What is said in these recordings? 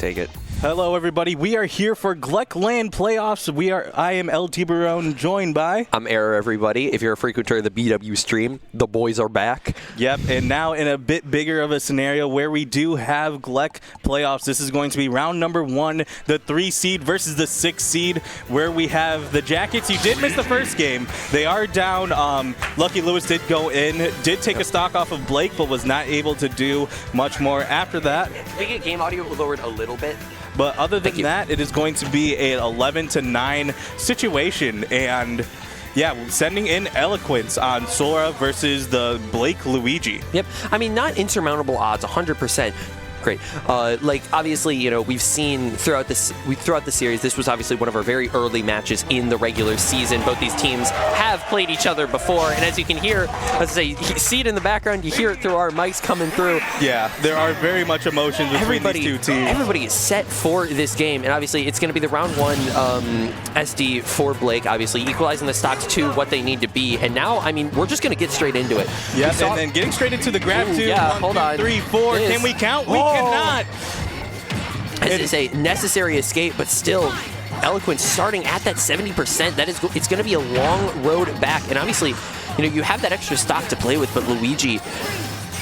Take it. Hello, everybody. We are here for GLEC LAN playoffs. I am LT Barone, joined by... I'm Error, everybody. If you're a frequenter of the BW stream, the boys are back. Yep, and now in a bit bigger of a scenario where we do have GLEC playoffs. This is going to be round number 1, the 3 seed versus the 6 seed, where we have the Jackets. You did miss the first game. They are down. Lucky Lewis did go in, did take a stock off of Blake, but was not able to do much more after that. Can we get game audio lowered a little bit? But other than that, it is going to be an 11-9 situation. And yeah, sending in Eloquence on Sora versus the Blake Luigi. Yep. I mean, not insurmountable odds, 100%. Great. Like, obviously, you know, we've seen throughout the series, this was obviously one of our very early matches in the regular season. Both these teams have played each other before, and as you can hear, let's say, you see it in the background, you hear it through our mics coming through. Yeah, there are very much emotions between these two teams. Everybody is set for this game, and obviously, it's going to be the round 1 SD for Blake, obviously, equalizing the stocks to what they need to be, and now, I mean, we're just going to get straight into it. Yeah, and getting straight into the grab, too. Yeah, 1, 2, 3, 4. Can we count? We cannot. As it's a necessary escape, but still, Eloquence starting at that 70%. It's going to be a long road back, and obviously, you know, you have that extra stock to play with. But Luigi,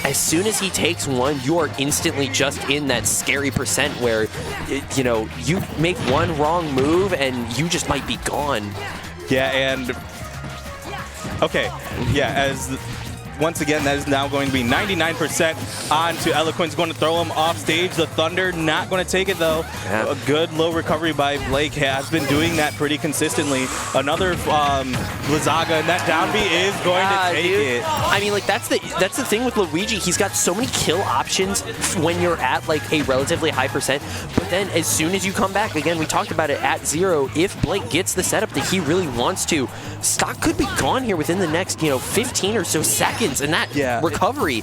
as soon as he takes one, you are instantly just in that scary percent where, you know, you make one wrong move and you just might be gone. Yeah, and okay, yeah, once again, that is now going to be 99% on to Eloquence, going to throw him off stage. The Thunder not going to take it, though. Yeah. A good low recovery by Blake, has been doing that pretty consistently. Another Lazaga, and that down B is going to take it. I mean, like, that's the thing with Luigi. He's got so many kill options when you're at, like, a relatively high percent. But then as soon as you come back, again, we talked about it at 0, if Blake gets the setup that he really wants to, stock could be gone here within the next, you know, 15 or so seconds. And that recovery.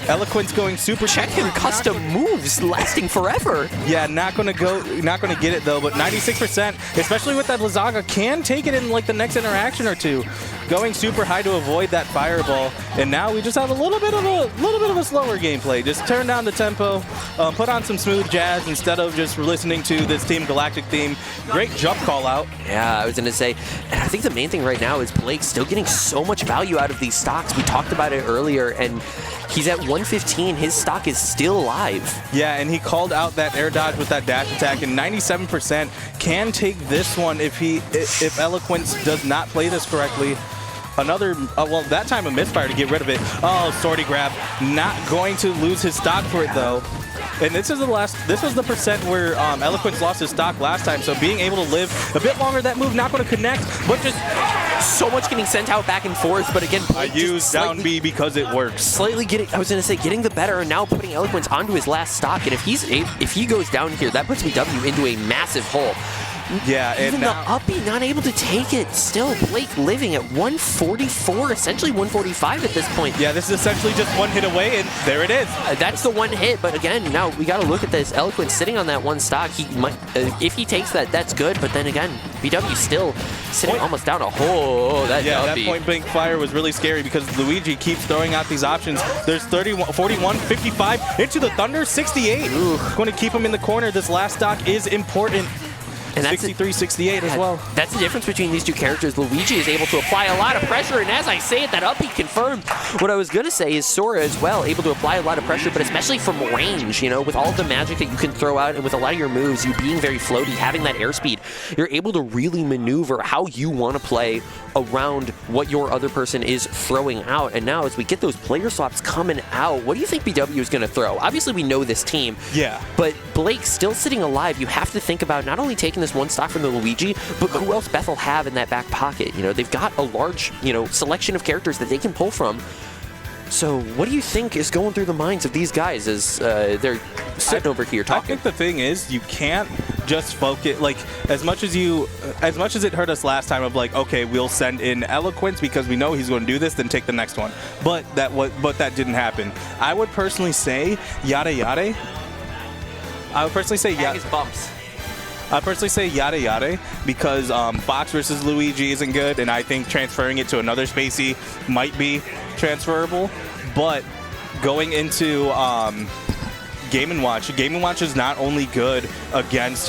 Eloquence going super check-in custom moves lasting forever. Yeah, not gonna get it though, but 96%, especially with that Lazaga, can take it in like the next interaction or two. Going super high to avoid that fireball. And now we just have a little bit of a slower gameplay. Just turn down the tempo, put on some smooth jazz instead of just listening to this Team Galactic theme. Great jump call out. Yeah, I was gonna say, and I think the main thing right now is Blake still getting so much value out of these stocks. We talked about it earlier, and he's at 115. His stock is still alive. Yeah, and he called out that air dodge with that dash attack, and 97% can take this one if Eloquence does not play this correctly. Another, well, that time a misfire to get rid of it. Oh, sortie grab. Not going to lose his stock for it, though. And this was the percent where Eloquence lost his stock last time, so being able to live a bit longer, that move not going to connect, but just so much getting sent out back and forth. But again, I used down B because it works. Slightly getting the better, and now putting Eloquence onto his last stock. And if he goes down here, that puts BW into a massive hole. Yeah, even the up B not able to take it. Still, Blake living at 144, essentially 145 at this point. Yeah, this is essentially just one hit away, and there it is. That's the one hit, but again, now we got to look at this. Eloquence sitting on that one stock. He might, if he takes that, that's good. But then again, BW still sitting almost down a hole. That point blank fire was really scary because Luigi keeps throwing out these options. There's 31, 41, 55 into the Thunder, 68. Ooh. Going to keep him in the corner. This last stock is important. And 63-68 as well. That's the difference between these two characters. Luigi is able to apply a lot of pressure, and as I say it, that up B confirmed. What I was going to say is Sora as well, able to apply a lot of pressure, but especially from range, you know, with all the magic that you can throw out, and with a lot of your moves, you being very floaty, having that airspeed, you're able to really maneuver how you want to play around what your other person is throwing out. And now as we get those player swaps coming out, what do you think BW is going to throw? Obviously, we know this team. Yeah. But Blake still sitting alive. You have to think about not only taking this one stock from the Luigi, but who else Bethel have in that back pocket? You know, they've got a large, you know, selection of characters that they can pull from. So what do you think is going through the minds of these guys as they're sitting over here talking? I think the thing is, you can't just focus, like, as much as it hurt us last time of like, okay, we'll send in Eloquence because we know he's going to do this, then take the next one. But that didn't happen. I would personally say Yada Yada. I would personally say Yada. Bumps. I personally say Yada Yada because Fox versus Luigi isn't good, and I think transferring it to another spacey might be transferable. But going into Game & Watch. Game & Watch is not only good against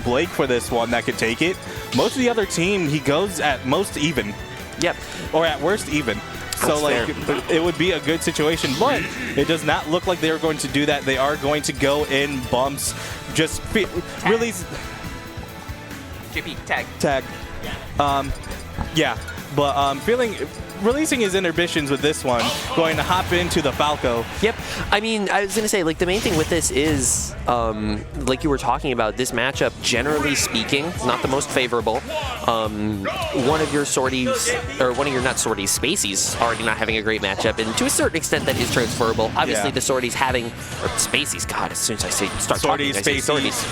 Blake for this one that could take it. Most of the other team, he goes at most even. Yep. Or at worst even. So, like, it would be a good situation, but it does not look like they're going to do that. They are going to go in bumps, just release. JP, tag. Tag. Yeah, but releasing his inhibitions with this one, going to hop into the Falco. Yep. I mean, I was going to say, like, the main thing with this is, like you were talking about, this matchup, generally speaking, not the most favorable. One of your sorties, or one of your, not sorties, Spaceys already not having a great matchup, and to a certain extent that is transferable. Obviously, the sorties having, or Spaceys, God, as soon as I start talking, I say sorties.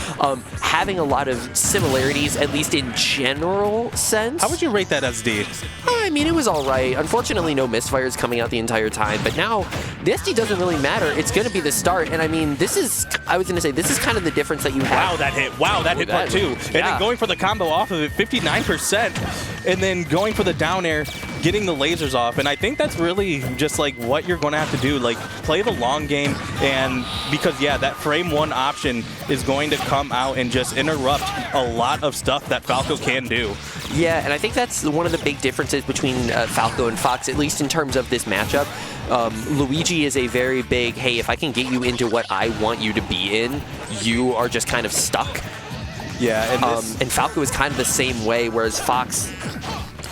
Having a lot of similarities, at least in general sense. How would you rate that SD? I mean, it was all right. Unfortunately, no misfires coming out the entire time, but now the SD doesn't really matter. It's going to be the start, and I mean, this is, I was going to say, this is kind of the difference that you have. Wow, that hit. Wow, that hit part two. And then going for the combo off of it, 59%, and then going for the down air, getting the lasers off, and I think that's really just like what you're going to have to do, like play the long game, and because that frame one option is going to come out and just interrupt a lot of stuff that Falco can do. Yeah, and I think that's one of the big differences between Falco and Fox, at least in terms of this matchup. Luigi is a very big, hey, if I can get you into what I want you to be in, you are just kind of stuck. Yeah, and Falco is kind of the same way, whereas Fox,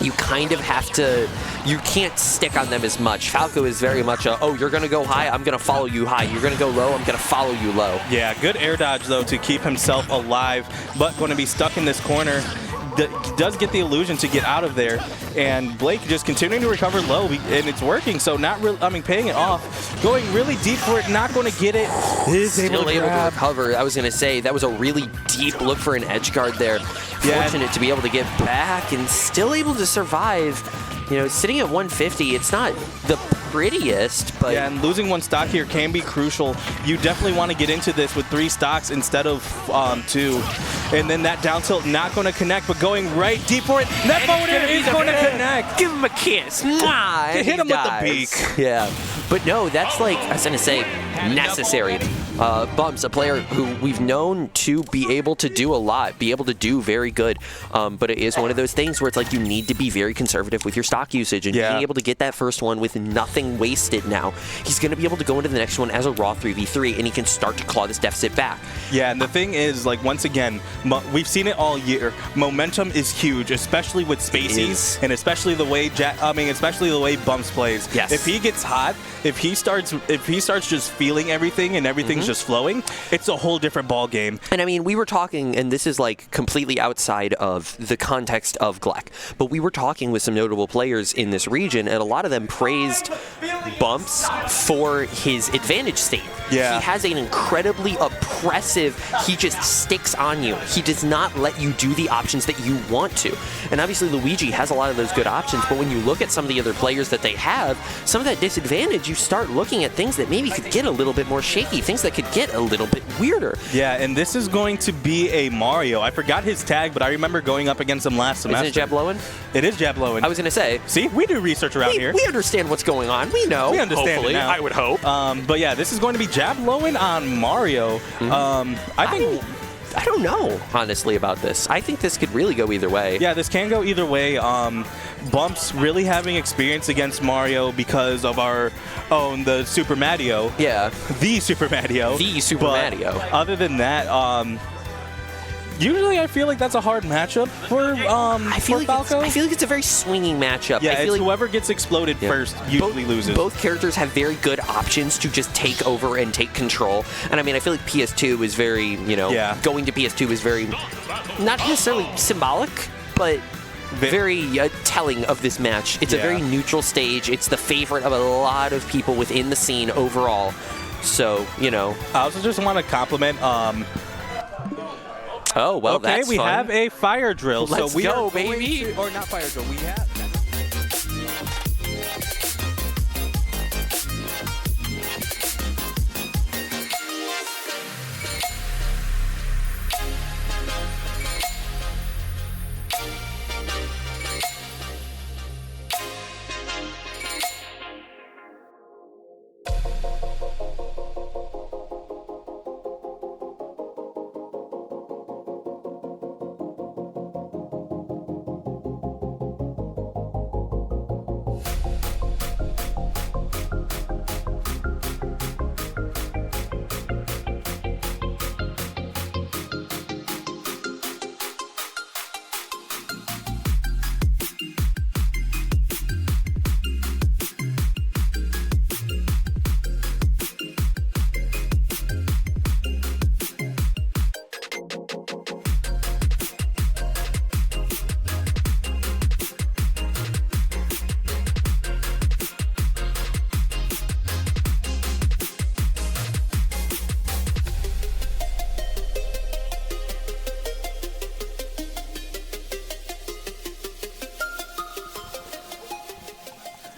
you kind of have to, you can't stick on them as much. Falco is very much a, oh, you're going to go high, I'm going to follow you high. You're going to go low, I'm going to follow you low. Yeah, good air dodge, though, to keep himself alive, but going to be stuck in this corner. Does get the illusion to get out of there, and Blake just continuing to recover low, and it's working, so not really, I mean, paying it off, going really deep for it, not going to get it. Still able to recover. I was going to say, that was a really deep look for an edge guard there. Fortunate to be able to get back and still able to survive. You know, sitting at 150, it's not the prettiest, but... Yeah, and losing one stock here can be crucial. You definitely want to get into this with 3 stocks instead of 2. And then that down tilt not going to connect, but going right deep for it. That forward air is going to connect. Give him a kiss. Mwah, hit him with the beak. Yeah. But no, that's like, I was going to say, necessary. Bumps, a player who we've known to be able to do a lot, be able to do very good. But it is one of those things where it's like you need to be very conservative with your stock usage, and being able to get that first one with nothing wasted now. He's going to be able to go into the next one as a raw 3v3, and he can start to claw this deficit back. Yeah, and the thing is, like, once again, we've seen it all year. Momentum is huge, especially with Spaceys, and especially the way especially the way Bumps plays. Yes. If he gets hot, if he starts just feeling everything and everything's just flowing, it's a whole different ball game. And I mean, we were talking, and this is like completely outside of the context of GLEC, but we were talking with some notable players in this region, and a lot of them praised Bumps for his advantage state. Yeah. He has an incredibly oppressive, he just sticks on you. He does not let you do the options that you want to. And obviously Luigi has a lot of those good options, but when you look at some of the other players that they have, some of that disadvantage, you start looking at things that maybe could get a little bit more shaky, things that could get a little bit weirder. Yeah, and this is going to be a Mario. I forgot his tag, but I remember going up against him last semester. Isn't it Jablowen? It is Jablowen. I was going to say. See, we do research around here. We understand what's going on. We know. We understand hopefully, it now. I would hope. But yeah, this is going to be Jablowen on Mario. I don't know, honestly, about this. I think this could really go either way. Yeah, this can go either way. Bumps really having experience against Mario because of our own, the Super Mario. Yeah. The Super Mario. The Super Mario. Other than that, usually I feel like that's a hard matchup for Falco. I feel like it's a very swinging matchup. Yeah, I feel like whoever gets exploded first usually loses. Both characters have very good options to just take over and take control. And I mean, I feel like PS2 is very, going to PS2 is very, not necessarily symbolic, but very telling of this match. It's a very neutral stage. It's the favorite of a lot of people within the scene overall. So, I also just want to compliment oh, well, okay, that's we fun. have a fire drill. Let's so we go, are baby. Or not fire drill. We have.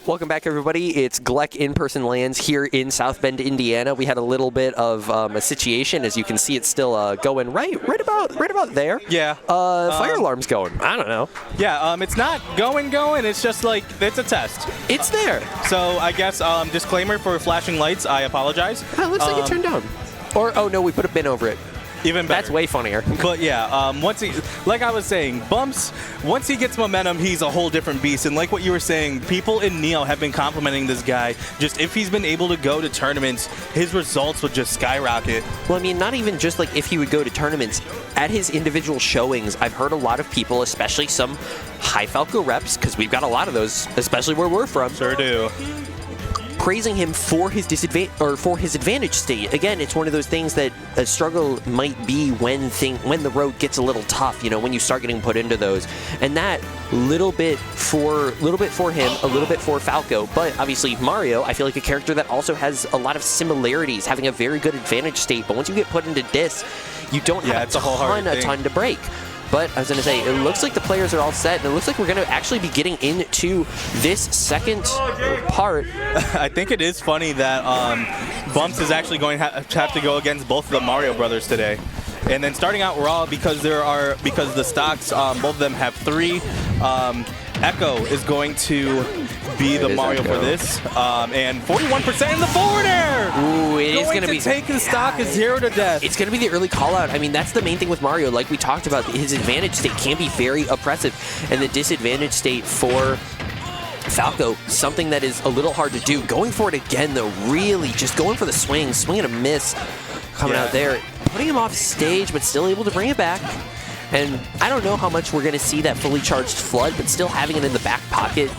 Welcome back, everybody. It's GLEC In-Person Lands here in South Bend, Indiana. We had a little bit of a situation. As you can see, it's still going right about there. Yeah. Fire alarm's going. I don't know. Yeah, it's not going. It's just like, it's a test. It's there. So I guess disclaimer for flashing lights, I apologize. Oh, it looks like it turned down. Or, oh no, we put a bin over it. Even better. That's way funnier. But yeah, once he, like I was saying, Bumps, once he gets momentum, he's a whole different beast. And like what you were saying, people in Neo have been complimenting this guy. Just if he's been able to go to tournaments, his results would just skyrocket. Well, I mean, not even just like if he would go to tournaments. At his individual showings, I've heard a lot of people, especially some high Falco reps, because we've got a lot of those, especially where we're from. Sure do. Praising him for his advantage state. Again, it's one of those things that a struggle might be when the road gets a little tough, you know, when you start getting put into those. And that little bit for him, a little bit for Falco. But obviously Mario, I feel like a character that also has a lot of similarities, having a very good advantage state. But once you get put into dis, you don't have a ton to break. But I was going to say, it looks like the players are all set, and it looks like we're going to actually be getting into this second part. I think it is funny that Bumps is actually going to have to go against both of the Mario brothers today. And then starting out Raw, because the stocks, both of them have 3. Echo is going to be the Mario for this, and 41% in the forward air. Ooh, it is going to be taking the stock is 0 to death. It's going to be the early call out. I mean, that's the main thing with Mario. Like we talked about, his advantage state can be very oppressive, and the disadvantage state for Falco, something that is a little hard to do. Going for it again, though, really just going for the swing and a miss coming out there, putting him off stage, but still able to bring it back. And I don't know how much we're going to see that fully charged flood, but still having it in the back pocket,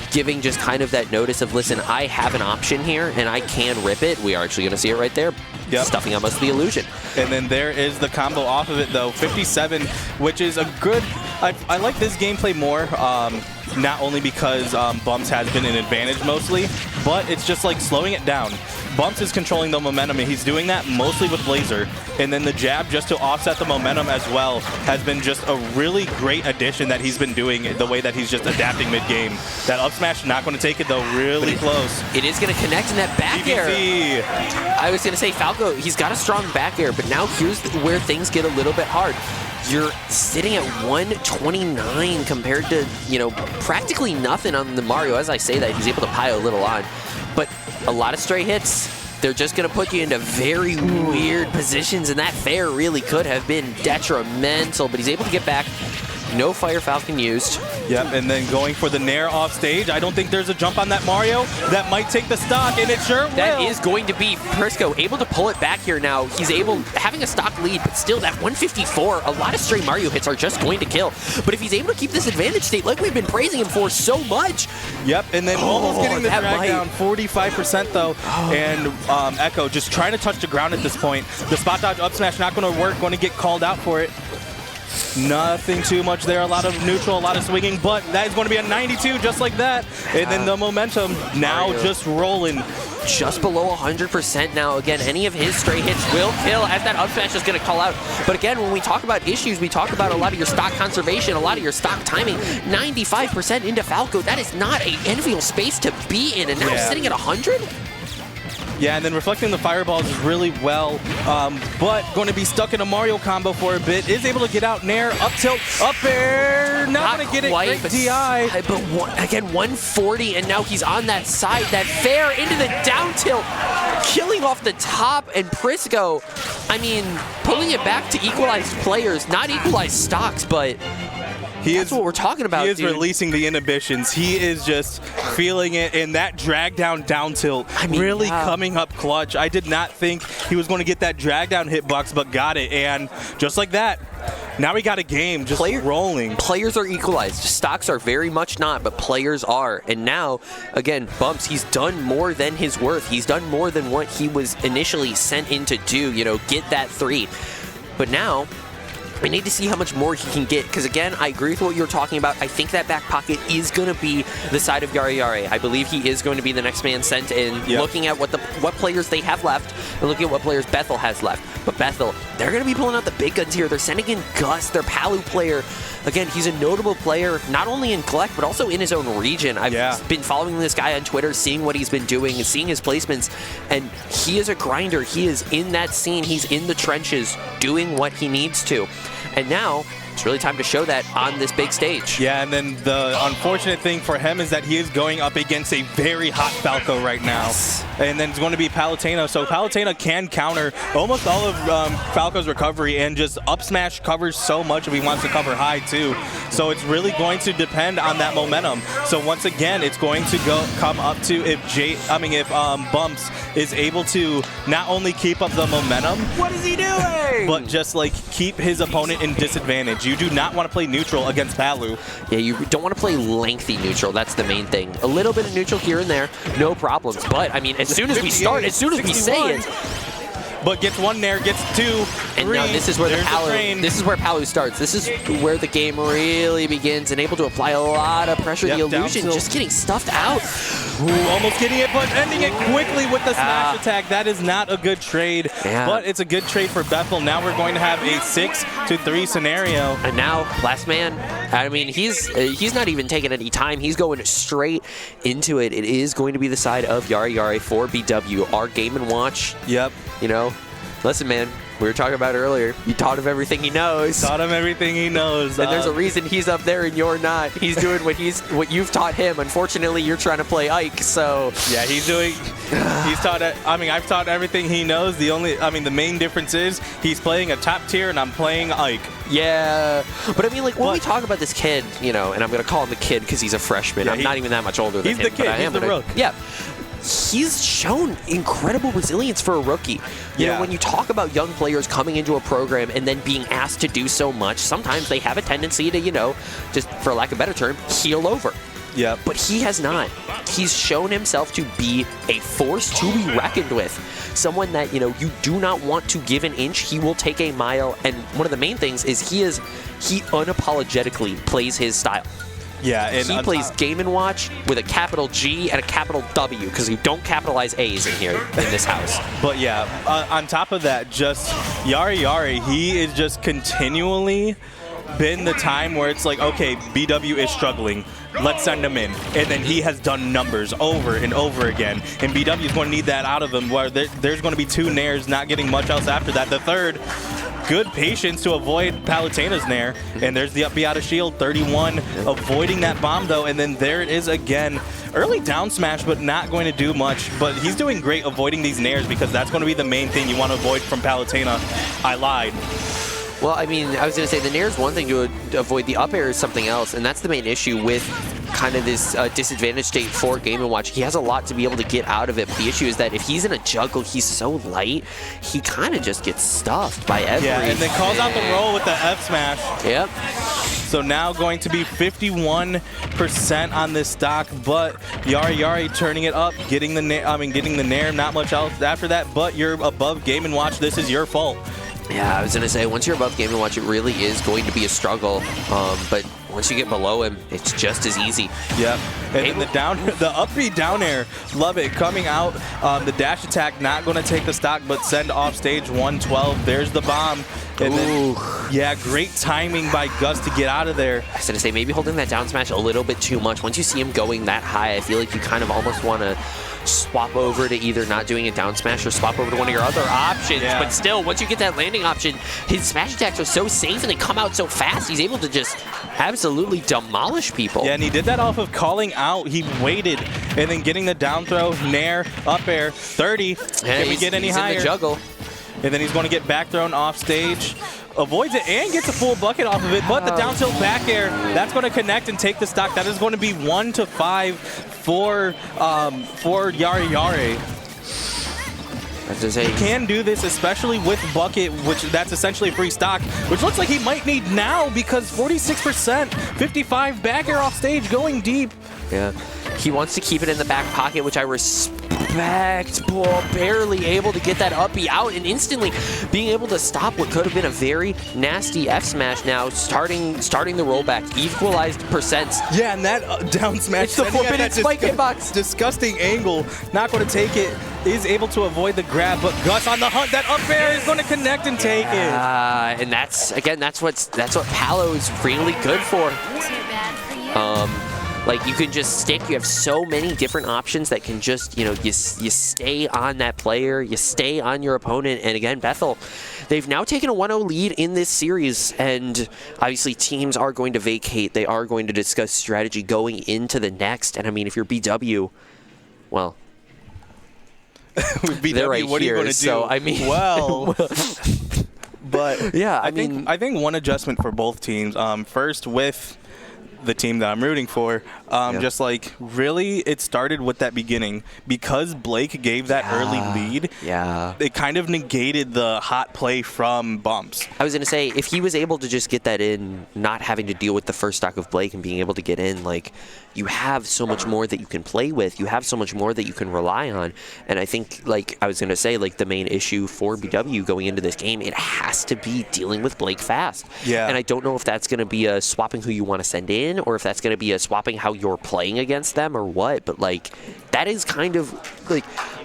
giving just kind of that notice of, listen, I have an option here, and I can rip it. We are actually going to see it right there, stuffing out most of the illusion. And then there is the combo off of it, though, 57, which is a good... I like this gameplay more, not only because Bumps has been an advantage mostly, but it's just like slowing it down. Bumps is controlling the momentum, and he's doing that mostly with Blazer. And then the jab, just to offset the momentum as well, has been just a really great addition that he's been doing, the way that he's just adapting mid-game. That up smash, not going to take it, though, really close. It is going to connect in that back air. I was going to say, Falco, he's got a strong back air, but now here's where things get a little bit hard. You're sitting at 129 compared to, you know, practically nothing on the Mario. As I say that, he's able to pile a little on. But a lot of stray hits, they're just going to put you into very weird positions, and that fair really could have been detrimental, but he's able to get back. No Fire Falcon used. Yep, and then going for the Nair off stage. I don't think there's a jump on that Mario. That might take the stock, and it sure will. That is going to be Prisco able to pull it back here now. He's having a stock lead, but still that 154, a lot of stray Mario hits are just going to kill. But if he's able to keep this advantage state like we've been praising him for so much. Yep, and then almost getting the drag down, 45% though. And Echo just trying to touch the ground at this point. The spot dodge up smash not going to work, going to get called out for it. Nothing too much there, a lot of neutral, a lot of swinging, but that is going to be a 92 just like that. And then the momentum now just rolling. Just below 100% now. Again, any of his stray hits will kill as that up smash is going to call out. But again, when we talk about issues, we talk about a lot of your stock conservation, a lot of your stock timing. 95% into Falco, that is not an enviable space to be in, and now sitting at 100? Yeah, and then reflecting the fireballs is really well, but going to be stuck in a Mario combo for a bit. Is able to get out Nair, up tilt, up air, not going to get it, great DI. But again, 140, and now he's on that side, that fair into the down tilt, killing off the top, and Prisco, I mean, pulling it back to equalized players, not equalized stocks, but... That's what we're talking about, He is releasing the inhibitions. He is just feeling it, and that drag down tilt really coming up clutch. I did not think he was going to get that drag down hitbox, but got it. And just like that, now we got a game just rolling. Players are equalized. Stocks are very much not, but players are. And now, again, Bumps, he's done more than his worth. He's done more than what he was initially sent in to do, you know, get that 3. But now... we need to see how much more he can get, because again, I agree with what you were talking about. I think that back pocket is going to be the side of Yare Yare. I believe he is going to be the next man sent in. Looking at what players they have left, and looking at what players Bethel has left. But Bethel, they're going to be pulling out the big guns here. They're sending in Gus, their Palu player. Again, he's a notable player, not only in GLEC, but also in his own region. I've been following this guy on Twitter, seeing what he's been doing, and seeing his placements, and he is a grinder. He is in that scene. He's in the trenches doing what he needs to. And now, it's really time to show that on this big stage. Yeah, and then the unfortunate thing for him is that he is going up against a very hot Falco right now. Yes. And then it's going to be Palutena. So Palutena can counter almost all of Falco's recovery and just up smash covers so much if he wants to cover high too. So it's really going to depend on that momentum. So once again, it's going to come up to if Bumps is able to not only keep up the momentum. What is he doing? But just like keep his opponent in disadvantage. You do not want to play neutral against Palu. Yeah, you don't want to play lengthy neutral. That's the main thing. A little bit of neutral here and there, no problems. But I mean, as soon as we start, as soon as we say it. But gets one there, gets two, and three. now this is where this is where Palu starts. This is where the game really begins, and able to apply a lot of pressure. The illusion just getting stuffed out. Ooh, almost getting it, but ending it quickly with the smash attack. That is not a good trade, but it's a good trade for Bethel. Now we're going to have a 6-3 scenario. And now, last man, I mean, he's not even taking any time. He's going straight into it. It is going to be the side of Yari Yari for BW. Our Game & Watch. Yep. You know, listen, man, we were talking about earlier. You taught him everything he knows. Taught him everything he knows. And there's a reason he's up there and you're not. He's doing what you've taught him. Unfortunately, you're trying to play Ike, so. Yeah, he's taught it. I mean, I've taught everything he knows. The main difference is he's playing a top tier and I'm playing Ike. Yeah, but I mean, like, when we talk about this kid, you know, and I'm going to call him a kid because he's a freshman. Yeah, I'm not even that much older than him. He's the kid. He's the rook. Yeah. He's shown incredible resilience for a rookie. You know, when you talk about young players coming into a program and then being asked to do so much, sometimes they have a tendency to, you know, just for lack of a better term, heel over. Yeah. But he has not. He's shown himself to be a force to be reckoned with. Someone that, you know, you do not want to give an inch, he will take a mile. And one of the main things is he unapologetically plays his style. Yeah, and he plays Game & Watch with a capital G and a capital W because you don't capitalize A's in here in this house. But yeah, on top of that, just Yari, he is just continually been the time where it's like, okay, BW is struggling. Let's send him in. And then he has done numbers over and over again. And BW is going to need that out of him where there's going to be 2 nairs, not getting much else after that. The third, good patience to avoid Palutena's nair. And there's the up B out of shield, 31, avoiding that bomb though. And then there it is again. Early down smash, but not going to do much. But he's doing great avoiding these nairs because that's going to be the main thing you want to avoid from Palutena. I lied. Well, I mean, I was going to say the nair is one thing to avoid. The up air is something else, and that's the main issue with kind of this disadvantage state for Game & Watch. He has a lot to be able to get out of it, but the issue is that if he's in a juggle, he's so light, he kind of just gets stuffed by everything. Yeah, and then calls out the roll with the F smash. Yep. So now going to be 51% on this stock, but Yari turning it up, getting the nair, not much else after that, but you're above Game & Watch. This is your fault. Yeah, I was going to say, once you're above Game & Watch, it really is going to be a struggle. But once you get below him, it's just as easy. Yep. And then the up B down air, love it. Coming out, the dash attack, not going to take the stock, but send off stage 112. There's the bomb. And then, yeah, great timing by Gus to get out of there. I was going to say, maybe holding that down smash a little bit too much. Once you see him going that high, I feel like you kind of almost want to swap over to either not doing a down smash or swap over to one of your other options. Yeah. But still, once you get that landing option, his smash attacks are so safe and they come out so fast, he's able to just absolutely demolish people. Yeah, and he did that off of calling out. He waited and then getting the down throw, nair, up air, 30. Can we get any higher? In the juggle. And then he's going to get back thrown off stage. Avoids it and gets a full bucket off of it, but the down tilt back air, that's going to connect and take the stock. That is going to be 1-5 for Yari. He can do this, especially with bucket, which that's essentially a free stock, which looks like he might need now because 46%, 55 back air off stage, going deep. Yeah, he wants to keep it in the back pocket, which I respect. Barely able to get that up B out and instantly being able to stop what could have been a very nasty F smash. Now starting the rollback, equalized percents. Yeah, and that down smash. It's the forbidden spike hitbox. Disgusting angle. Not going to take it. is able to avoid the grab, but Gus on the hunt. That up air is going to connect and take it. And that's what Palo's really good for. Like, you can just stick. You have so many different options that can just, you stay on that player, you stay on your opponent. And again, Bethel, they've now taken a 1-0 lead in this series, and obviously teams are going to vacate. They are going to discuss strategy going into the next. And I mean, if you're BW, well, BW, they're right what here, are you going to do? So I mean, well. But yeah, I think one adjustment for both teams. First with the team that I'm rooting for, just like really it started with that beginning because Blake gave that early lead. It kind of negated the hot play from Bumps. I was going to say, if he was able to just get that in, not having to deal with the first stock of Blake and being able to get in, like, you have so much more that you can play with. You have so much more that you can rely on. And I think, like I was going to say, like, the main issue for BW going into this game, it has to be dealing with Blake fast. And I don't know if that's going to be a swapping who you want to send in, or if that's going to be a swapping how you're playing against them or what. But, like, that is kind of, like,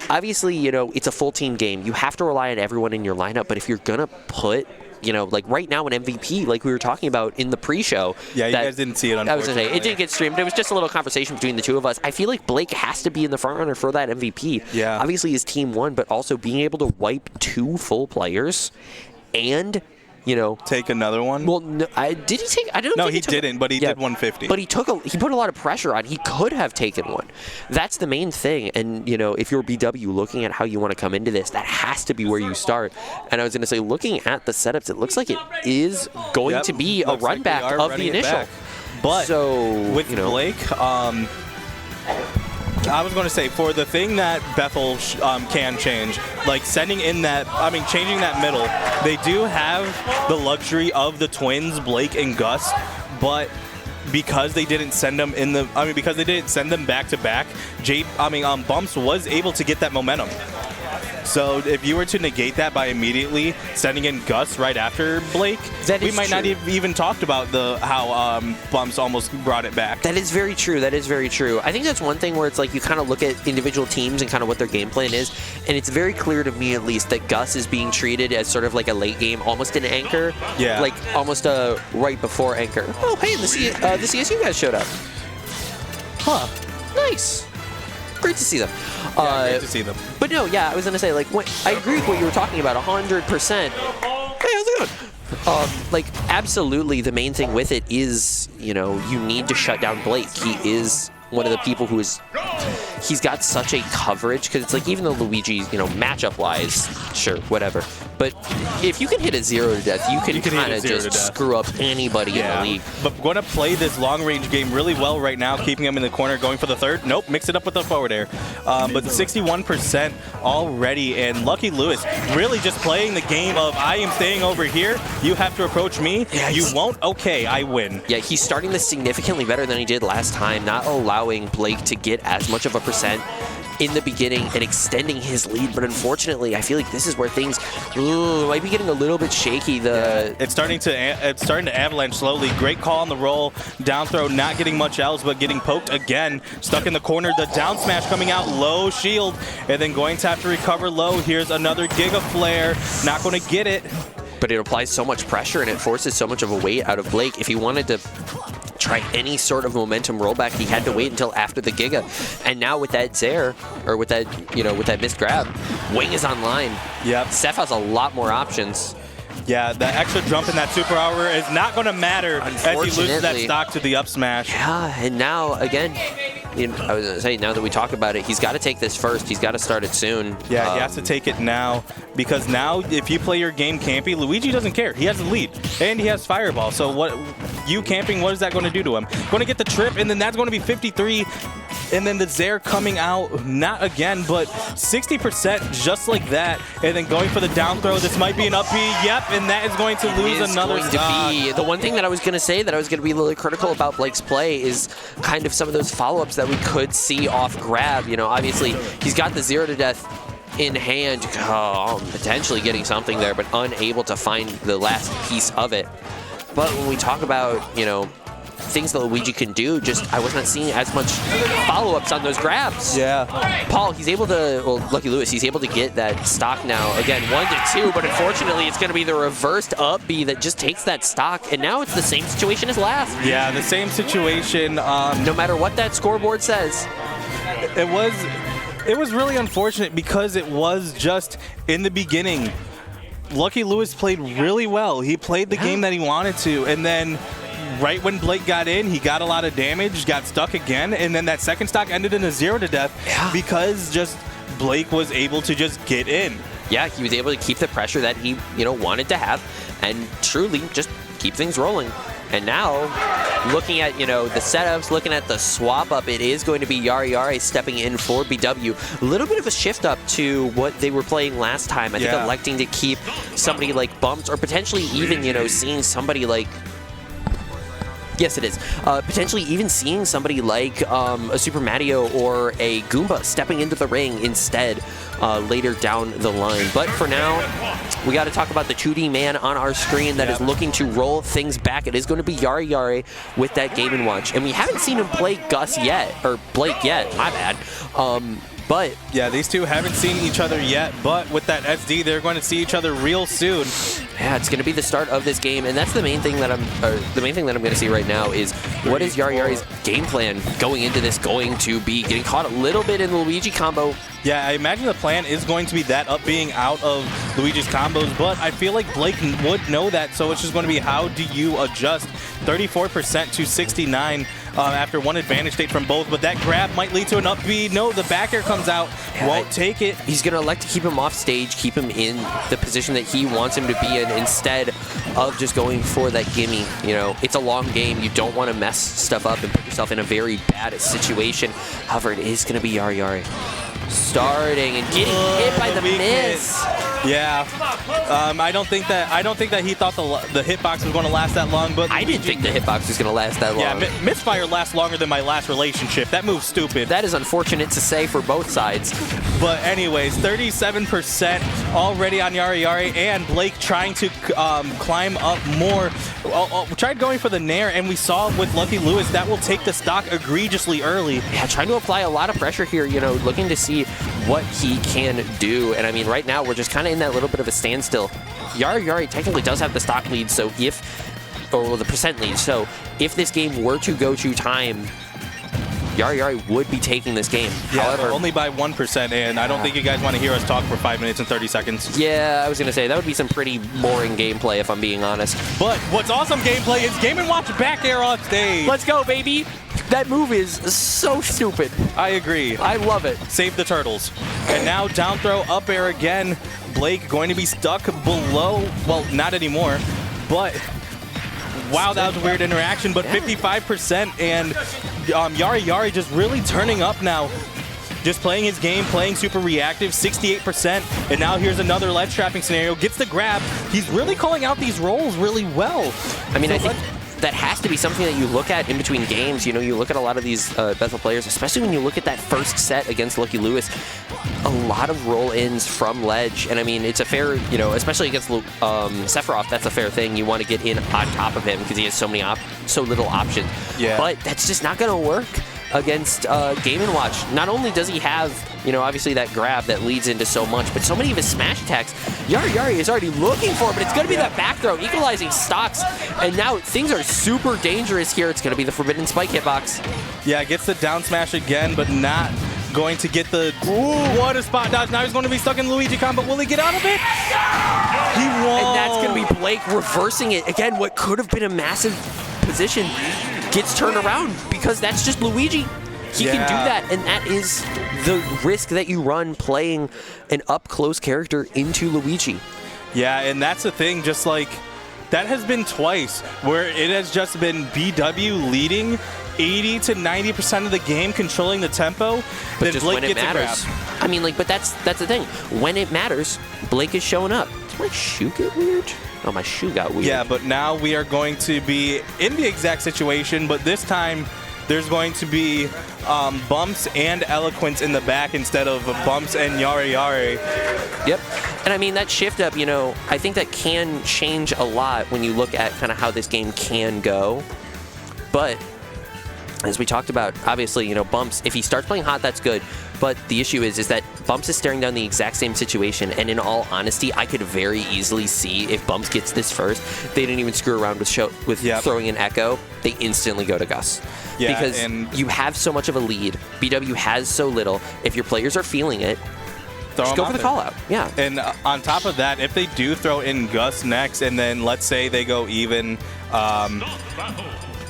obviously, it's a full team game. You have to rely on everyone in your lineup. But if you're going to put, like right now an MVP, like we were talking about in the pre-show. Yeah, you guys didn't see it, unfortunately. I was going to say, it didn't get streamed. It was just a little conversation between the two of us. I feel like Blake has to be in the front runner for that MVP. Yeah. Obviously, his team won, but also being able to wipe 2 full players and, take another one. Well, no, did he take? I don't. No, he didn't. But he did 150. But he put a lot of pressure on. He could have taken one. That's the main thing. And if you're BW looking at how you want to come into this, that has to be where you start. And I was going to say, looking at the setups, it looks like it is going to be a run back of the initial. But so with Blake, I was going to say, for the thing that Bethel can change, like sending in changing that middle, they do have the luxury of the twins, Blake and Gus, but because they didn't send them because they didn't send them back to back, Bumps was able to get that momentum. So if you were to negate that by immediately sending in Gus right after Blake, we might not have even talked about how Bumps almost brought it back. That is very true. That is very true. I think that's one thing where it's like you kind of look at individual teams and kind of what their game plan is, and it's very clear to me at least that Gus is being treated as sort of like a late game, almost an anchor. Yeah. Like almost a right before anchor. Oh, hey, the CSU guys showed up. Huh. Nice. Great to see them. Great to see them. But no, I was going to say, like, I agree with what you were talking about 100%. Hey, how's it going? Absolutely, the main thing with it is, you need to shut down Blake. He is one of the people he's got such a coverage, because it's like, even though Luigi, matchup-wise, sure, whatever. But if you can hit a 0 to death, you can kind of just screw up anybody in the league. But going to play this long-range game really well right now, keeping him in the corner, going for the third. Nope, mix it up with the forward air. But 61% already, and Lucky Lewis really just playing the game of, I am staying over here, you have to approach me, you won't, okay, I win. Yeah, he's starting this significantly better than he did last time, not allowing Blake to get as much of a percent in the beginning and extending his lead. But unfortunately, I feel like this is where things might be getting a little bit shaky. It's starting to avalanche slowly. Great call on the roll. Down throw, not getting much else, but getting poked again. Stuck in the corner. The down smash coming out. Low shield. And then going to have to recover low. Here's another Giga Flare. Not going to get it. But it applies so much pressure and it forces so much of a weight out of Blake. If he wanted to try any sort of momentum rollback, he had to wait until after the Giga. And now with that Zair, or with that, with that missed grab, Wing is online. Yep. Seth has a lot more options. Yeah, the extra jump in that super hour is not going to matter as he loses that stock to the up smash. Yeah, and now, again, I was going to say, now that we talk about it, he's got to take this first. He's got to start it soon. Yeah, he has to take it now, because now if you play your game campy, Luigi doesn't care. He has the lead, and he has Fireball. So what you camping, what is that going to do to him? Going to get the trip, and then that's going to be 53. And then the Zair coming out, not again, but 60% just like that. And then going for the down throw. This might be an up B. Yep, and that is going to lose another stock. The one thing that I was going to say that I was going to be really critical about Blake's play is kind of some of those follow-ups that we could see off grab. Obviously, he's got the 0 to death in hand, potentially getting something there, but unable to find the last piece of it. But when we talk about, things that Luigi can do, just I was not seeing as much follow-ups on those grabs. Yeah. Paul, he's able to, well, Lucky Lewis, he's able to get that stock now. Again, 1-2, but unfortunately it's going to be the reversed up B that just takes that stock, and now it's the same situation as last. Yeah, the same situation. No matter what that scoreboard says. It was really unfortunate because it was just in the beginning. Lucky Lewis played really well. He played the game that he wanted to, and then right when Blake got in, he got a lot of damage, got stuck again, and then that second stock ended in a 0 to death because just Blake was able to just get in. Yeah, he was able to keep the pressure that he, wanted to have, and truly just keep things rolling. And now, looking at, the setups, looking at the swap up, it is going to be Yari stepping in for BW. A little bit of a shift up to what they were playing last time. I think electing to keep somebody like Bumps, or potentially even, seeing somebody like... Yes, it is. Potentially even seeing somebody like a Super Mario or a Goomba stepping into the ring instead later down the line. But for now, we got to talk about the 2D man on our screen that is looking to roll things back. It is going to be Yari with that Game & Watch. And we haven't seen him play Gus yet, or Blake yet, my bad. But yeah, these two haven't seen each other yet, but with that SD, they're going to see each other real soon. Yeah, it's going to be the start of this game, and that's the main thing that I'm going to see right now is what is Yari's game plan going into this going to be? Getting caught a little bit in the Luigi combo. Yeah, I imagine the plan is going to be that up being out of Luigi's combos, but I feel like Blake would know that, so it's just going to be how do you adjust 34% to 69 after one advantage state from both, but that grab might lead to an up B. No, the back air comes out, won't take it. He's going to elect to keep him off stage, keep him in the position that he wants him to be in instead of just going for that gimme. It's a long game. You don't want to mess stuff up and put yourself in a very bad situation. However, it is going to be Yari. Starting and getting hit by the miss. Yeah, I don't think that he thought the hitbox was going to last that long. But I didn't think the hitbox was going to last that long. Yeah, misfire lasts longer than my last relationship. That move's stupid. That is unfortunate to say for both sides. But anyways, 37% already on Yari, and Blake trying to climb up more. Tried going for the nair, and we saw with Lucky Lewis that will take the stock egregiously early. Yeah, trying to apply a lot of pressure here. Looking to see what he can do. And I mean, right now we're just kind of in that little bit of a standstill. Yari technically does have the stock lead, so the percent lead. So if this game were to go to time, Yari would be taking this game. Yeah, however, only by 1%, and I don't think you guys want to hear us talk for 5 minutes and 30 seconds. Yeah, I was going to say, that would be some pretty boring gameplay if I'm being honest. But what's awesome gameplay is Game & Watch back air on stage. Let's go, baby. That move is so stupid. I agree. I love it. Save the turtles. And now down throw, up air again. Blake going to be stuck below, well, not anymore, but wow, that was a weird interaction, but 55%, and Yari just really turning up now. Just playing his game, playing super reactive, 68%, and now here's another ledge trapping scenario. Gets the grab. He's really calling out these rolls really well. I mean, I think that has to be something that you look at in between games. You look at a lot of these Bethel players, especially when you look at that first set against Lucky Lewis, a lot of roll-ins from ledge. And I mean, it's a fair, especially against Sephiroth, that's a fair thing. You want to get in on top of him because he has so little options. Yeah. But that's just not going to work against Game & Watch. Not only does he have, obviously that grab that leads into so much, but so many of his smash attacks, Yari is already looking for, but it's going to be that back throw, equalizing stocks, and now things are super dangerous here. It's going to be the Forbidden Spike hitbox. Yeah, gets the down smash again, but not going to get the... Ooh, what a spot dodge. Now he's going to be stuck in Luigi combo. Will he get out of it? He won. And that's going to be Blake reversing it. Again, what could have been a massive position gets turned around because that's just Luigi. He can do that, and that is the risk that you run playing an up-close character into Luigi. Yeah, and that's the thing, just like, that has been twice, where it has just been BW leading 80 to 90% of the game, controlling the tempo, but then just Blake when it gets matters. a grab. I mean, but that's the thing. When it matters, Blake is showing up. Did my shoe get weird? Oh, my shoe got weird. Yeah, but now we are going to be in the exact situation, but this time there's going to be Bumps and Eloquence in the back instead of Bumps and Yari. Yep. And I mean, that shift up, I think that can change a lot when you look at kind of how this game can go. But as we talked about, obviously, you know, Bumps, if he starts playing hot, that's good. But the issue is that Bumps is staring down the exact same situation. And in all honesty, I could very easily see if Bumps gets this first, they didn't even screw around with throwing an Echo. They instantly go to Gus. Yeah, because you have so much of a lead. BW has so little. If your players are feeling it, just go for the call out. Yeah. And on top of that, if they do throw in Gus next, and then let's say they go even,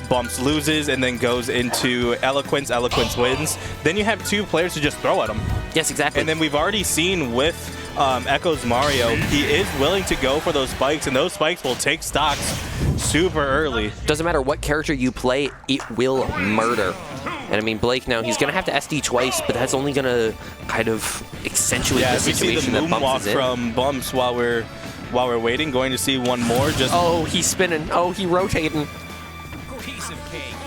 Bumps loses and then goes into Eloquence, Eloquence wins, then you have 2 players to just throw at him. Yes, exactly. And then we've already seen with Echo's Mario, he is willing to go for those spikes, and those spikes will take stocks super early. Doesn't matter what character you play, it will murder. And I mean, Blake now, he's going to have to SD twice, but that's only going to kind of accentuate the situation that Bumps is in. From Bumps while we're waiting, going to see one more. Oh, he's spinning. Oh, he rotating.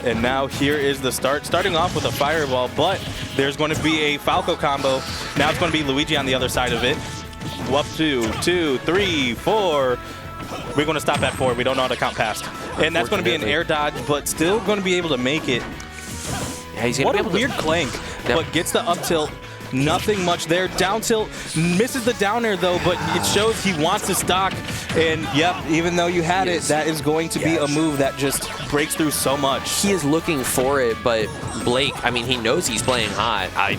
And now here is the start. Starting off with a fireball, but there's going to be a Falco combo. Now it's going to be Luigi on the other side of it. Up to 2, 3, 4. We're going to stop at 4. We don't know how to count past. And that's going to be an air dodge, but still going to be able to make it. Yeah, he's gonna what a weird clank, but gets the up tilt. Nothing much there. Down tilt, misses the down air though, but it shows he wants to stock. And yep, even though you had it, that is going to be a move that just breaks through so much. He is looking for it, but Blake, I mean, he knows he's playing hot. I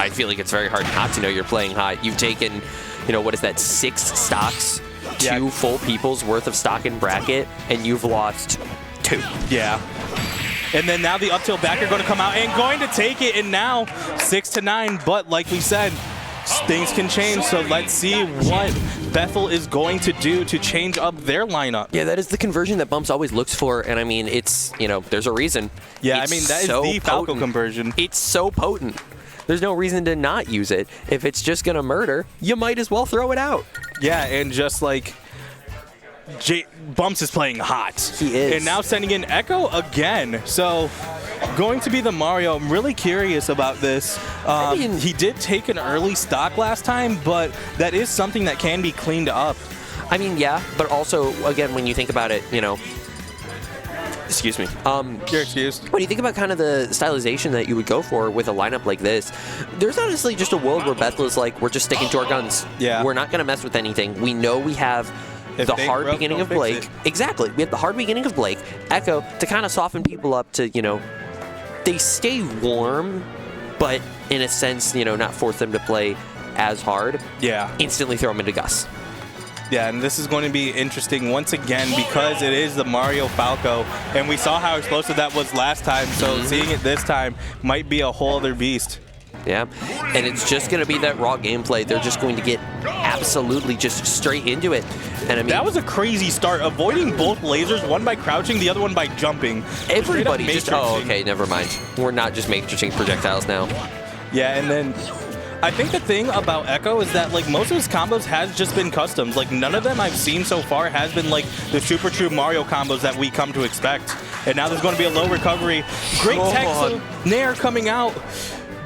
feel like it's very hard not to know you're playing hot. You've taken, you know, what is that, 6 stocks, 2 full people's worth of stock in bracket, and you've lost 2. Yeah. And then now the up tilt back are going to come out and going to take it, and now 6-9. But like we said, things can change, so let's see what Bethel is going to do to change up their lineup. Yeah, that is the conversion that Bumps always looks for, and I mean, it's, you know, there's a reason. Yeah, it's I mean, that is the Falco conversion. It's so potent. There's no reason to not use it. If it's just going to murder, you might as well throw it out. Yeah, and just like Bumps is playing hot. He is. And now sending in Echo again. So going to be the Mario. I'm really curious about this. I mean, he did take an early stock last time, but that is something that can be cleaned up. I mean, yeah, but also, again, when you think about it, you know, excuse me. You're excused. When you think about kind of the stylization that you would go for with a lineup like this, there's honestly just a world where Bethel is like, we're just sticking to our guns. Yeah. We're not going to mess with anything. We know we have the hard beginning of Blake. Exactly. We have the hard beginning of Blake. Echo to kind of soften people up to, you know, they stay warm, but in a sense, you know, not force them to play as hard. Yeah. Instantly throw them into Gus. Yeah, and this is going to be interesting once again because it is the Mario Falco, and we saw how explosive that was last time, so seeing it this time might be a whole other beast. Yeah, and it's just going to be that raw gameplay. They're just going to get absolutely just straight into it. And I mean, that was a crazy start, avoiding both lasers, one by crouching, the other one by jumping. Everybody just, oh, okay, never mind. We're not just matrixing projectiles now. Yeah, and then I think the thing about Echo is that like most of his combos has just been customs. Like none of them I've seen so far has been like the super true Mario combos that we come to expect. And now there's going to be a low recovery. Great tech, so Nair coming out.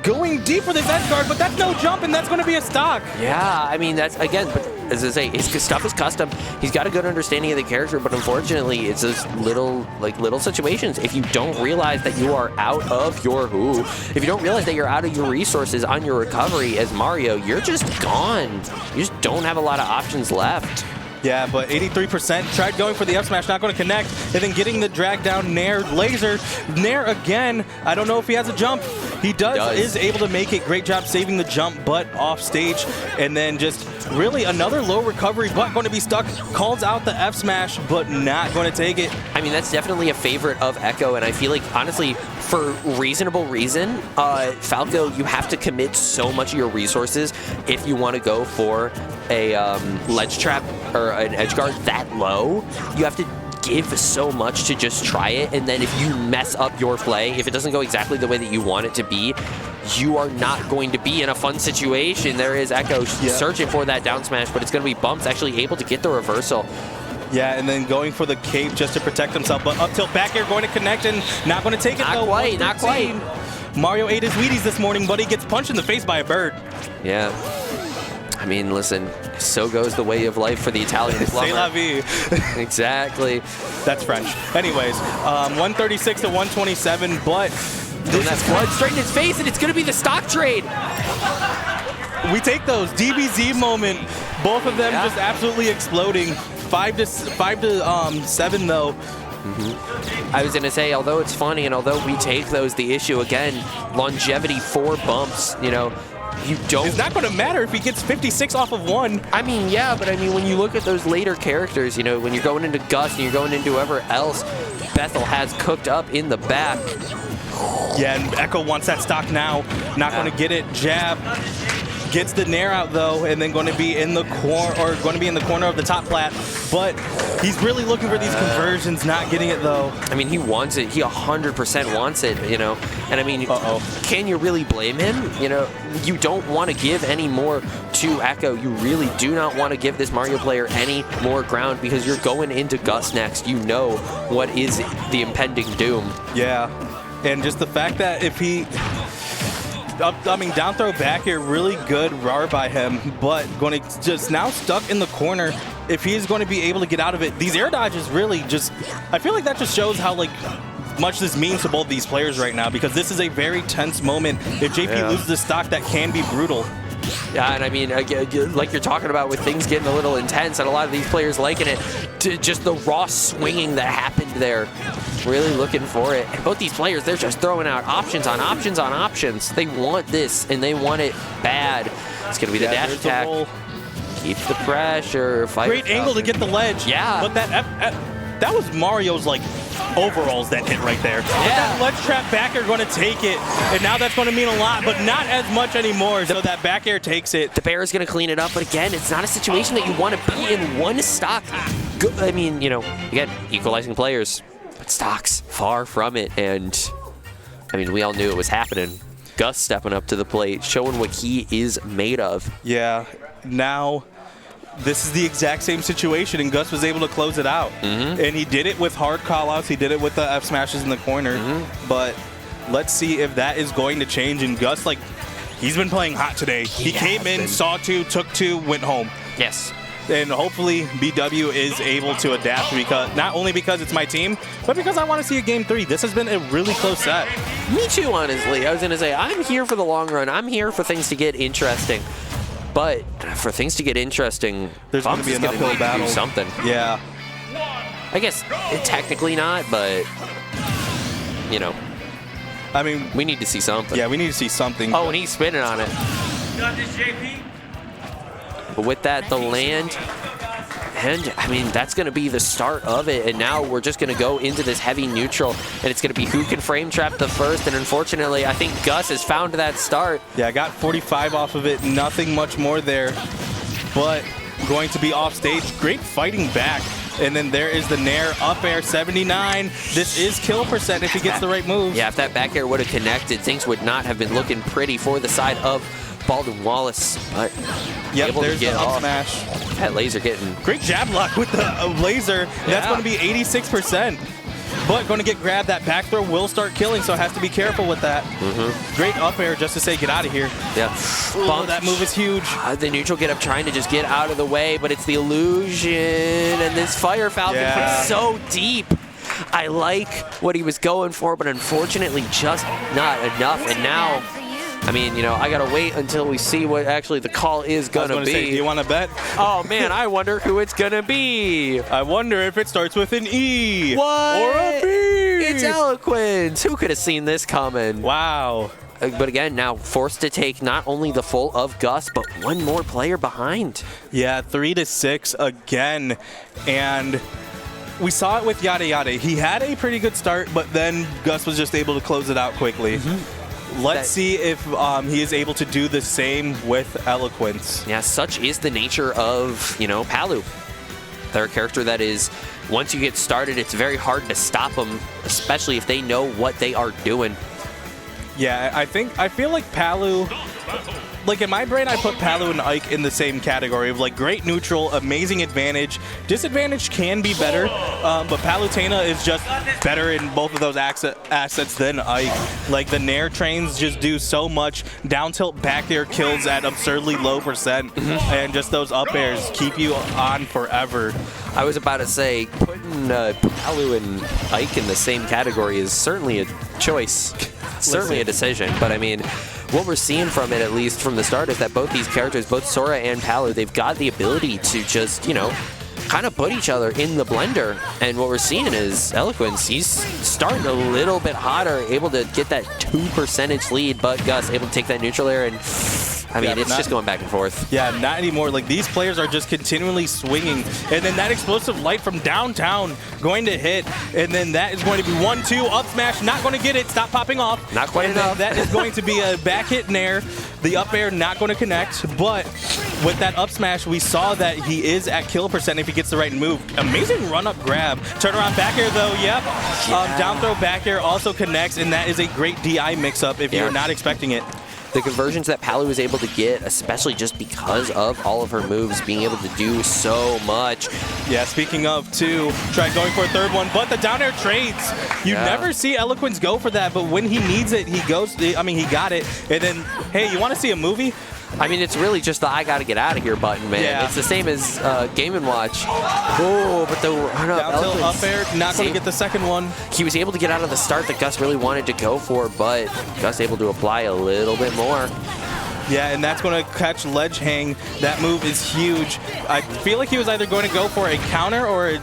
Going deep with his edge guard, but that's no jump, and that's going to be a stock. Yeah, I mean, that's, again, but as I say, his stuff is custom. He's got a good understanding of the character, but unfortunately, it's those little situations. If you don't realize that you are out of your if you don't realize that you're out of your resources on your recovery as Mario, you're just gone. You just don't have a lot of options left. Yeah, but 83% tried going for the up smash, not going to connect, and then getting the drag down Nair laser. Nair again, I don't know if he has a jump. He does, is able to make it. Great job saving the jump, but off stage. And then just really another low recovery, but going to be stuck. Calls out the F smash, but not going to take it. I mean, that's definitely a favorite of Echo, and I feel like, honestly, for reasonable reason, Falco, you have to commit so much of your resources if you want to go for a ledge trap or an edge guard that low. You have to give so much to just try it, and then if you mess up your play, if it doesn't go exactly the way that you want it to be, you are not going to be in a fun situation. There is Echo searching for that down smash, but it's going to be Bumps actually able to get the reversal. Yeah, and then going for the cape just to protect himself, but up tilt back air going to connect and not going to take it though. Not quite. Mario ate his Wheaties this morning, but he gets punched in the face by a bird. Yeah. I mean, listen, so goes the way of life for the Italian plumber. C'est la vie. Exactly. That's French. Anyways, 136 to 127, but This is blood straight in his face, and it's going to be the stock trade. we take those. DBZ moment. Both of them just absolutely exploding. 5 to 7 though. I was going to say, although it's funny and although we take those, the issue again, longevity 4 bumps, you know, you don't. It's not going to matter if he gets 56 off of 1. I mean, yeah, but I mean, when you look at those later characters, you know, when you're going into Gus and you're going into whoever else Bethel has cooked up in the back. Yeah, and Echo wants that stock now. Not going to get it. Jab. Gets the nair out though, and then going to be in the corner of the top plat. But he's really looking for these conversions, not getting it though. I mean, he wants it. He 100% wants it, you know. And I mean, can you really blame him? You know, you don't want to give any more to Echo. You really do not want to give this Mario player any more ground because you're going into Gus next. You know what is the impending doom. Yeah, and just the fact that if he... I mean, down throw back here, really good RAR by him, but going to just now stuck in the corner. If he is going to be able to get out of it, these air dodges really just, I feel like that just shows how like much this means to both these players right now, because this is a very tense moment. If JP loses the stock, that can be brutal. Yeah, and I mean, like you're talking about with things getting a little intense and a lot of these players liking it, to just the raw swinging that happened there. Really looking for it. And both these players, they're just throwing out options on options on options. They want this, and they want it bad. It's going to be the dash attack. Keep the pressure. Great angle to get the ledge. Yeah. But that was Mario's, like, overalls that hit right there. Yeah. But that ledge trap back air going to take it, and now that's going to mean a lot, but not as much anymore, so that back air takes it. The bear is going to clean it up, but again, it's not a situation that you want to be in one stock. I mean, you know, again, equalizing players. Stocks far from it, and I mean, we all knew it was happening. Gus stepping up to the plate, showing what he is made of. Yeah, now this is the exact same situation, and Gus was able to close it out. And he did it with hard callouts, he did it with the F smashes in the corner, but let's see if that is going to change. And Gus, like, he's been playing hot today. He came in, saw 2, took 2, went home. Yes. And hopefully BW is able to adapt, because not only because it's my team, but because I want to see a game 3. This has been a really close set. Me too, honestly. I was going to say, I'm here for the long run. I'm here for things to get interesting. But for things to get interesting, there's going to be an uphill battle. Do something. Yeah. I guess technically not, but, you know. I mean, we need to see something. Yeah, we need to see something. Oh, and he's spinning on it. Got this, JP. But with that, the land, and I mean, that's going to be the start of it. And now we're just going to go into this heavy neutral, and it's going to be who can frame trap the first. And unfortunately, I think Gus has found that start. Yeah, I got 45 off of it. Nothing much more there, but going to be off stage. Great fighting back. And then there is the nair up air 79. This is kill percent if he gets the right move. Yeah, if that back air would have connected, things would not have been looking pretty for the side of Baldwin Wallace, but able there's to get the off. smash. That laser getting great jab lock with the laser. Yeah. That's going to be 86%. But going to get grabbed. That back throw will start killing, so has to be careful with that. Great up air just to say get out of here. Yeah. Oh, that move is huge. The neutral get up trying to just get out of the way, but it's the illusion, and this Fire Falcon is so deep. I like what he was going for, but unfortunately just not enough. And now, I mean, you know, I gotta wait until we see what actually the call is gonna be. Say, do you want to bet? Oh man, I wonder who it's gonna be. I wonder if it starts with an E. What? Or a B. It's Eloquence. Who could have seen this coming? Wow. But again, now forced to take not only the full of Gus, but one more player behind. Yeah, 3 to 6 again, and we saw it with Yada Yada. He had a pretty good start, but then Gus was just able to close it out quickly. Let's see if he is able to do the same with Eloquence. Yeah, such is the nature of, you know, Palu. They're a character that is, once you get started, it's very hard to stop them, especially if they know what they are doing. Yeah, I feel like Palu like in my brain, I put Palu and Ike in the same category of like great neutral, amazing advantage. Disadvantage can be better, but Palutena is just better in both of those assets than Ike. Like the Nair trains just do so much. Down tilt back air kills at absurdly low percent, and just those up airs keep you on forever. I was about to say, putting Palu and Ike in the same category is certainly a choice. Certainly a decision, but I mean, what we're seeing from it, at least from the start, is that both these characters, both Sora and Palu, they've got the ability to just, you know, kind of put each other in the blender. And what we're seeing is Eloquence, he's starting a little bit hotter, able to get that 2% lead, but Gus able to take that neutral air, and I mean, it's just going back and forth. Yeah, not anymore. Like, these players are just continually swinging. And then that explosive light from downtown going to hit. And then that is going to be 1-2, up smash, not going to get it. Stop popping off. Not quite enough. That is going to be a back hit Nair. The up air not going to connect. But with that up smash, we saw that he is at kill percent if he gets the right move. Amazing run-up grab. Turn around back air, though. Yep. Yeah. Down throw back air also connects. And that is a great DI mix-up if you're not expecting it. The conversions that Palu was able to get, especially just because of all of her moves being able to do so much. Yeah, speaking of, too, try going for a third one, but the down air trades. You never see Eloquence go for that, but when he needs it, he goes, I mean, he got it. And then, hey, you want to see a movie? I mean, it's really just the I gotta get out of here button, man. Yeah. It's the same as Game & Watch. Oh, but the run-up Down tilt up air, not going to get the second one. He was able to get out of the start that Gus really wanted to go for, but Gus able to apply a little bit more. Yeah, and that's going to catch ledge hang. That move is huge. I feel like he was either going to go for a counter or a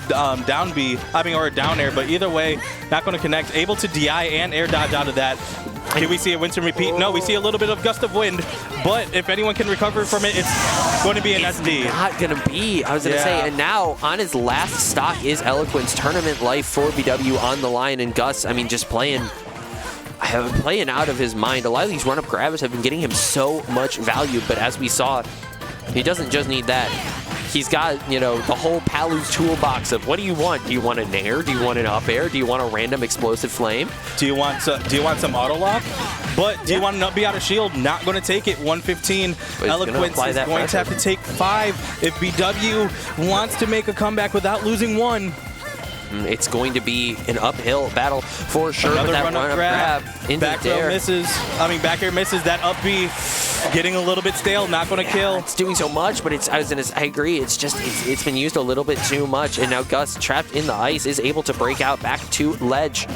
down B, or a down air, but either way, not going to connect. Able to DI and air dodge out of that. Can we see a Winston repeat? No, we see a little bit of gust of wind, but if anyone can recover from it, it's going to be an SD. Not going to be, I was going to say, and now on his last stock is Eloquence. Tournament life for BW on the line, and Gus, I mean, just playing out of his mind. A lot of these run-up grabbers have been getting him so much value, but as we saw, he doesn't just need that. He's got, you know, the whole Palu's toolbox of what do you want? Do you want a Nair? Do you want an up air? Do you want a random explosive flame? Do you want some auto lock? But do you want an up B out of shield? Not going to take it. 115. Eloquence is going to have to take 5 if BW wants to make a comeback without losing 1. It's going to be an uphill battle for sure. Another with that run-up grab. Back air misses. Back air misses. That up B getting a little bit stale. Not going to kill. It's doing so much, but I agree. It's just it's been used a little bit too much, and now Gus, trapped in the ice, is able to break out back to ledge.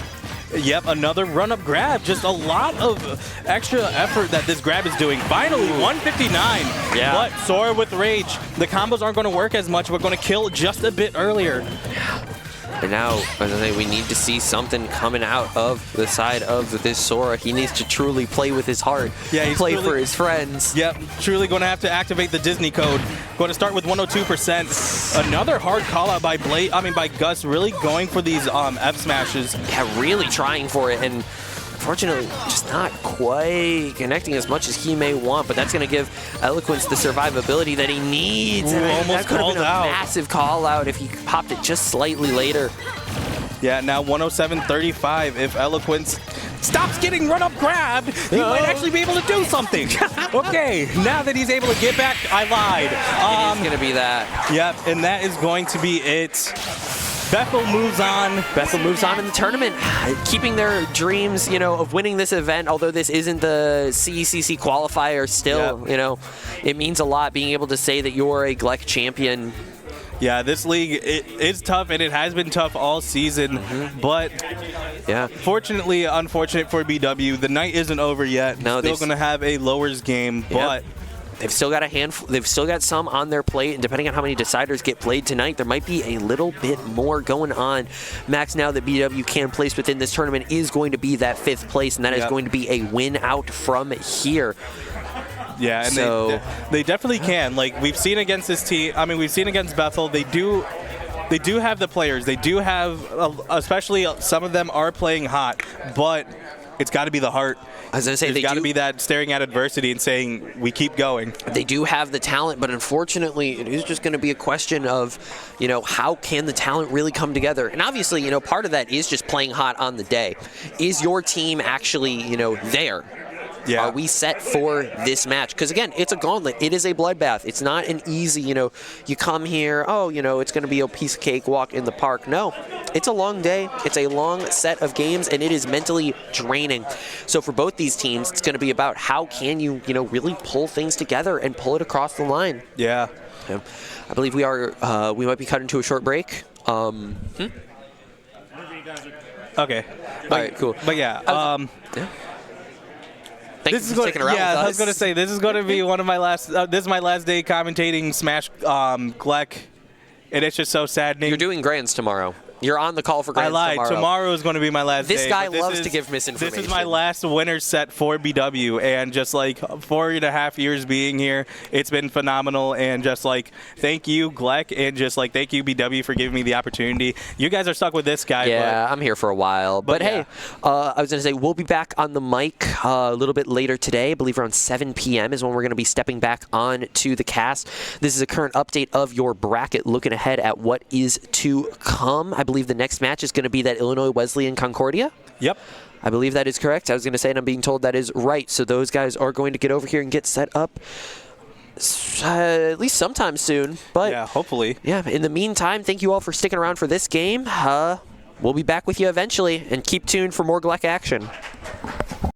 Yep, another run-up grab. Just a lot of extra effort that this grab is doing. Finally, 159. Yeah. But Sora with rage. The combos aren't going to work as much. We're going to kill just a bit earlier. And now, as I say, we need to see something coming out of the side of this Sora. He needs to truly play with his heart. Yeah, he's play for his friends. Yep, truly going to have to activate the Disney code. Going to start with 102%. Another hard call out by by Gus, really going for these F smashes. Yeah, really trying for it, and unfortunately, just not quite connecting as much as he may want, but that's going to give Eloquence the survivability that he needs. Ooh, and almost that could have called been a out. massive call out if he popped it just slightly later. Yeah, now 107.35. If Eloquence stops getting run-up grabbed, he might actually be able to do something. Okay, now that he's able to get back, I lied. It is going to be that. Yep, and that is going to be it. Bethel moves on. Bethel moves on in the tournament, keeping their dreams, you know, of winning this event. Although this isn't the CECC qualifier, still, you know, it means a lot being able to say that you're a GLEC champion. Yeah, this league, it's tough, and it has been tough all season. But fortunately, unfortunate for BW, the night isn't over yet. No, still going to have a lowers game, but they've still got a handful. They've still got some on their plate, and depending on how many deciders get played tonight, there might be a little bit more going on. Max, now that BW can place within this tournament, is going to be that 5th place, and that is going to be a win out from here. Yeah, and so, they definitely can. Like, we've seen against this team. I mean, we've seen against Bethel. They do have the players. They do have, especially some of them are playing hot, but it's got to be the heart. I was going to say, there's got to be that staring at adversity and saying, we keep going. They do have the talent, but unfortunately, it is just going to be a question of, you know, how can the talent really come together? And obviously, you know, part of that is just playing hot on the day. Is your team actually, you know, there? Yeah. Are we set for this match? Because again, it's a gauntlet. It is a bloodbath. It's not an easy, you come here, it's going to be a piece of cake walk in the park. No, it's a long day. It's a long set of games, and it is mentally draining. So for both these teams, it's going to be about how can you, really pull things together and pull it across the line. Yeah. I believe we might be cut into a short break. Okay. All right, cool. But yeah. Thanks for sticking around with us. I was going to say, this is going to be one of my last, this is my last day commentating Smash GLEC, and it's just so saddening. You're doing Grands tomorrow. You're on the call for Grands tomorrow. I lied. Tomorrow is going to be my last day. This guy loves to give misinformation. This is my last winner's set for BW, and just like 4.5 years being here, it's been phenomenal. And just like thank you, GLEC, and just like thank you, BW, for giving me the opportunity. You guys are stuck with this guy. Yeah, I'm here for a while. But hey, I was going to say we'll be back on the mic a little bit later today. I believe around 7 p.m. is when we're going to be stepping back on to the cast. This is a current update of your bracket, looking ahead at what is to come. I believe the next match is going to be that Illinois Wesleyan Concordia. Yep. I believe that is correct. I was going to say, and I'm being told that is right. So those guys are going to get over here and get set up at least sometime soon. But yeah, hopefully. Yeah, in the meantime, thank you all for sticking around for this game. We'll be back with you eventually, and keep tuned for more GLEC action.